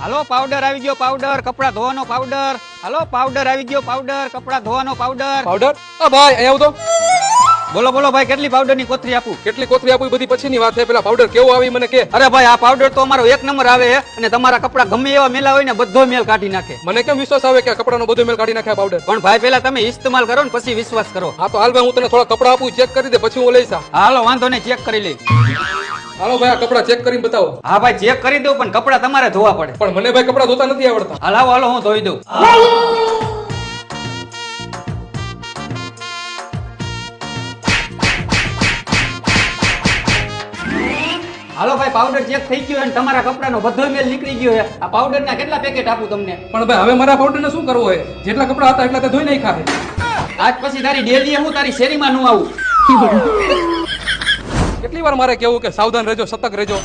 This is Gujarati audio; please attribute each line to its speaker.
Speaker 1: હાલો પાવડર આવી ગયો, પાવડર કપડા ધોવાનો પાવડર. હાલો પાવડર આવી ગયો, પાવડર કપડા ધોવાનો પાવડર.
Speaker 2: પાવડર? ભાઈ અહીંયા આવો તો.
Speaker 1: બોલો બોલો ભાઈ, કેટલી પાવડર ની કોથળી આપું?
Speaker 2: કેટલી કોથળી આપું એ બધી પછીની વાત છે, પેલા પાવડર કેવો આવી મને કે.
Speaker 1: અરે ભાઈ, આ પાવડર તો અમારો 1 નંબર આવે છે અને તમારા કપડા ગમે એવા મેલા હોય ને બધો મેલ કાઢી નાખે.
Speaker 2: મને કેમ વિશ્વાસ આવે કે આ કપડાનો બધો મેલ કાઢી નાખે આ પાવડર?
Speaker 1: પણ ભાઈ પેલા તમે ઇસ્તેમાલ કરો ને પછી વિશ્વાસ કરો.
Speaker 2: હા તો હાલ ભાઈ, હું તને થોડા કપડા આપું, ચેક કરી દે, પછી હું લઈશ.
Speaker 1: હાલો વાંધો નહીં, ચેક કરી લઈ.
Speaker 2: હાલો ભાઈ, આ કપડા ચેક કરીને બતાવો.
Speaker 1: હા ભાઈ, ચેક કરી દઉં પણ કપડા તમારે ધોવા પડે.
Speaker 2: પણ મને ભાઈ કપડા ધોતા નથી આવડતા.
Speaker 1: હાલ આવો, હાલો હું ધોઈ દઉં. હાલો ભાઈ, પાવડર ચેક થઈ ગયો અને તમારા કપડાનો બધો મેલ નીકળી ગયો છે. આ પાવડરના કેટલા પેકેટ આપું તમને?
Speaker 2: પણ ભાઈ હવે મારા પાવડરને શું કરવો હોય? જેટલા કપડા હતા એટલા તે ધોઈ નાખ્યા છે.
Speaker 1: આજ પછી તારી ડેલી હું તારી શેરીમાં નું આવું.
Speaker 2: કેટલી વાર મારે કેવું કે સાવધાન રહેજો, સતર્ક રહેજો.